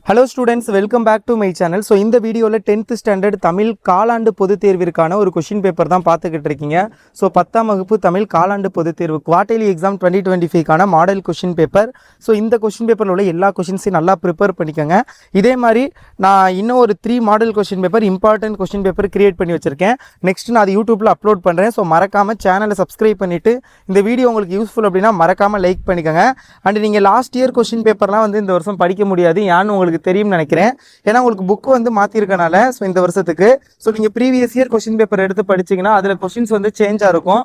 Hello students, welcome back to my channel. So இந்த வீடியோல 10th standard Tamil காலாண்டு பொதுத் தேர்விற்கான ஒரு क्वेश्चन பேப்பர் தான் பார்த்துக்கிட்டு இருக்கீங்க. ஸோ 10ஆம் வகுப்பு தமிழ் காலாண்டு பொதுத் தேர்வு குவார்ட்டர்லி எக்ஸாம் 2025 கான மாடல் क्वेश्चन பேப்பர். ஸோ இந்த क्वेश्चन பேப்பரில் உள்ள எல்லா क्वेश्चंஸையும் நல்லா ப்ரிப்பேர் பண்ணிக்கோங்க. இதே மாதிரி நான் இன்னும் ஒரு 3 model question paper important question paper create பண்ணி வச்சிருக்கேன். நெக்ஸ்ட் நான் அது யூடியூப்ல அப்லோட் பண்ணுறேன். ஸோ மறக்காம சேனலை சப்ஸ்கிரைப் பண்ணிட்டு இந்த வீடியோ உங்களுக்கு யூஸ்ஃபுல் அப்படின்னா மறக்காம லைக் பண்ணிக்கோங்க. அண்ட் நீங்கள் லாஸ்ட் இயர் क्वेश्चन பேப்பர்லாம் வந்து இந்த வருஷம் படிக்க முடியாது, ஏன்னு உங்களுக்கு தெரியும்னு நினைக்கிறேன். ஏன்னா உங்களுக்கு புக் வந்து மாற்றிருக்கனால ஸோ இந்த வருஷத்துக்கு ஸோ நீங்கள் ப்ரீவியஸ் இயர் क्वेश्चन பேப்பர் எடுத்து படிச்சிங்கன்னா அதில் கொஷின்ஸ் வந்து சேஞ்சாக இருக்கும்.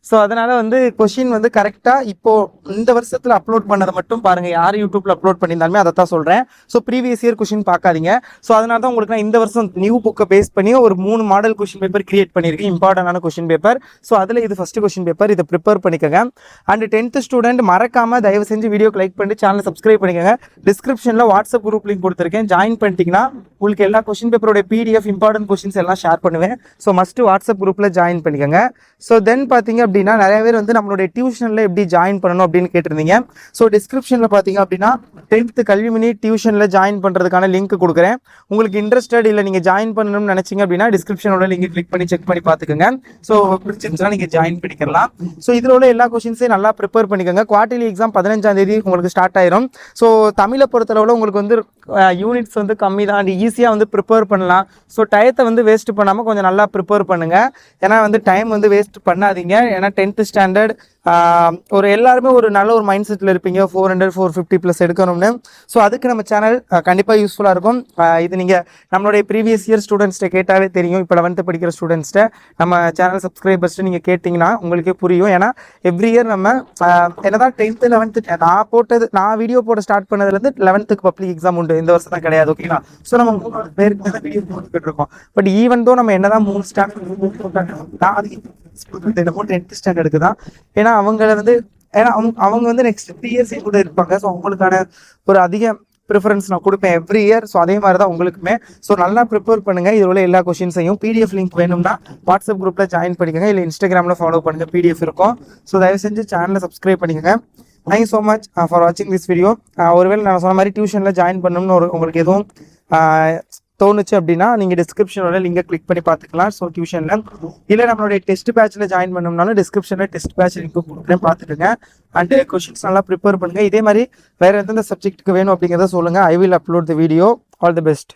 ஸோ அதனால் வந்து கொஷின் வந்து கரெக்டாக இப்போது இந்த வருஷத்தில் அப்லோட் பண்ணதை மட்டும் பாருங்கள். யார் யூடியூப்பில் அப்லோட் பண்ணியிருந்தாலுமே அதை தான் சொல்கிறேன். ஸோ ப்ரீவியஸ் இயர் கொஷின் பார்க்காதீங்க. ஸோ அதனால தான் உங்களுக்கு நான் இந்த வருஷம் நியூ புக்கை பேஸ் பண்ணி ஒரு 3 மாடல் கொஷின் பேப்பர் கிரியேட் பண்ணியிருக்கேன், இம்பார்ட்டண்டான கொஷின் பேப்பர். ஸோ அதில் இது ஃபஸ்ட்டு கொஷின் பேப்பர், இதை ப்ரிப்பேர் பண்ணிக்கோங்க. அண்ட் 10th ஸ்டூடெண்ட் மறக்காமல் தயவு செஞ்சு வீடியோக்கு லைக் பண்ணி சேனலை சப்ஸ்கிரைப் பண்ணிக்கோங்க. டிஸ்கிரிப்ஷனில் வாட்ஸ்அப் குரூப் லிங்க் கொடுத்துருக்கேன், ஜாயின் பண்ணிட்டீங்கன்னா உங்களுக்கு எல்லா கொஷின் பேப்பரோட PDF இம்பார்ட்டன்ட் கொஷின்ஸ் எல்லாம் ஷேர் பண்ணுவேன். ஸோ மஸ்ட்டு வாட்ஸ்அப் குரூப்பில் ஜாயின் பண்ணிக்கோங்க. ஸோ தென் பார்த்தீங்க அப்படின்னா நிறைய பேர் வந்து நம்மளுடைய டியூஷனில் எப்படி ஜாயின் பண்ணணும் அப்படின்னு கேட்டிருந்தீங்க. ஸோ டிஸ்கிரிப்ஷனில் பார்த்தீங்க அப்படின்னா 10th கல்விமணி டியூஷனில் ஜாயின் பண்ணுறதுக்கான லிங்க் கொடுக்குறேன். உங்களுக்கு இன்ட்ரெஸ்டட் இல்லை நீங்கள் ஜாயின் பண்ணணும்னு நினச்சிங்க அப்படின்னா டிஸ்கிரிப்ஷனோட லிங்க் கிளிக் பண்ணி செக் பண்ணி பார்த்துக்கோங்க. ஸோ பிடிச்சிருந்துச்சுன்னா நீங்கள் ஜாயின் பண்ணிக்கலாம். ஸோ இதில் உள்ள எல்லா கொஷின்ஸையும் நல்லா ப்ரிப்பேர் பண்ணிக்கோங்க. குவார்ட்டர்லி எக்ஸாம் 15ஆம் தேதி உங்களுக்கு ஸ்டார்ட் ஆயிரும். ஸோ தமிழை பொறுத்தளவில் உங்களுக்கு வந்து யூனிட்ஸ் வந்து கம்மி தான், அண்ட் ஈஸியாக வந்து ப்ரிப்பேர் பண்ணலாம். ஸோ டயத்தை வந்து வேஸ்ட் பண்ணாமல் கொஞ்சம் நல்லா ப்ரிப்பேர் பண்ணுங்கள். ஏன்னா வந்து டைம் வந்து வேஸ்ட் பண்ணாதீங்க. ஏன்னா 10th ஸ்டாண்டர்ட் ஒரு எல்லாருமே ஒரு நல்ல ஒரு மைண்ட் செட்டில் இருப்பீங்க, 400 450 ப்ளஸ் எடுக்கணும்னு. ஸோ அதுக்கு நம்ம சேனல் கண்டிப்பாக யூஸ்ஃபுல்லாக இருக்கும். இது நீங்கள் நம்மளுடைய ப்ரீவியஸ் இயர் ஸ்டூடெண்ட்ஸ்ட்டை கேட்டாவே தெரியும். இப்போ 11th படிக்கிற ஸ்டூடெண்ட்ஸ்ட்டை நம்ம சேனல் சப்ஸ்கிரைபர்ஸ்ட்டு நீங்கள் கேட்டிங்கன்னா உங்களுக்கே புரியும். ஏன்னா எவ்ரி இயர் நம்ம என்னதான் 10th 11th நான் வீடியோ போட ஸ்டார்ட் பண்ணதுலேருந்து 11th பப்ளிக் எக்ஸாம் உண்டு, இந்த வருஷம் தான் கிடையாது. ஓகேங்களா? ஸோ நம்ம 3 பேருக்கு தான் வீடியோ போட்டுக்கிட்டு இருக்கோம். பட் ஈவன் தோ நம்ம என்னதான் 3 ஸ்டாண்டர்ட் 10th ஸ்டாண்டர்டுக்கு தான். ஏன்னா அவங்க வந்து நெக்ஸ்ட் 3 இயர்ஸ் கூட இருப்பாங்க. ஸோ அவங்களுக்கான ஒரு அதிக ப்ரிஃபரன்ஸ் நான் கொடுப்பேன் எவ்ரி இயர். ஸோ அதே மாதிரி தான் உங்களுக்குமே. ஸோ நல்லா ப்ரிப்பேர் பண்ணுங்கள். இதில் உள்ள எல்லா கொஷின்ஸையும் PDF லிங்க் வேணும்னா வாட்ஸ்அப் குரூப்பில் ஜாயின் பண்ணிக்கோங்க, இல்லை இன்ஸ்டாகிராமில் ஃபாலோ பண்ணுங்கள், PDF இருக்கும். ஸோ தயவு செஞ்சு சேனலை சப்ஸ்கிரைப் பண்ணிக்கோங்க. தேங்க்யூ ஸோ மச் ஃபார் வாட்சிங் திஸ் வீடியோ. ஒருவேளை நான் சொன்ன மாதிரி டியூஷனில் ஜாயின் பண்ணணும்னு உங்களுக்கு எதுவும் தோணுச்சு அப்படின்னா நீங்கள் டிஸ்கிரிப்ஷனோட லிங்கை கிளிக் பண்ணி பார்த்துக்கலாம். ஸோ டியூஷனில் இல்லை நம்மளுடைய டெஸ்ட் பேட்சில் ஜாயின் பண்ணோம்னாலும் டிஸ்கிரிப்ஷனில் டெஸ்ட் பேட்ச் லிங்க் கொடுக்குறேன், பார்த்துட்டுங்க. அண்ட் கொஷின்ஸ் நல்லா ப்ரிப்பேர் பண்ணுங்கள். இதே மாதிரி வேறு எந்தெந்த சப்ஜெக்ட்டுக்கு வேணும் அப்படிங்கிறத சொல்லுங்கள். I will upload the video. All the best.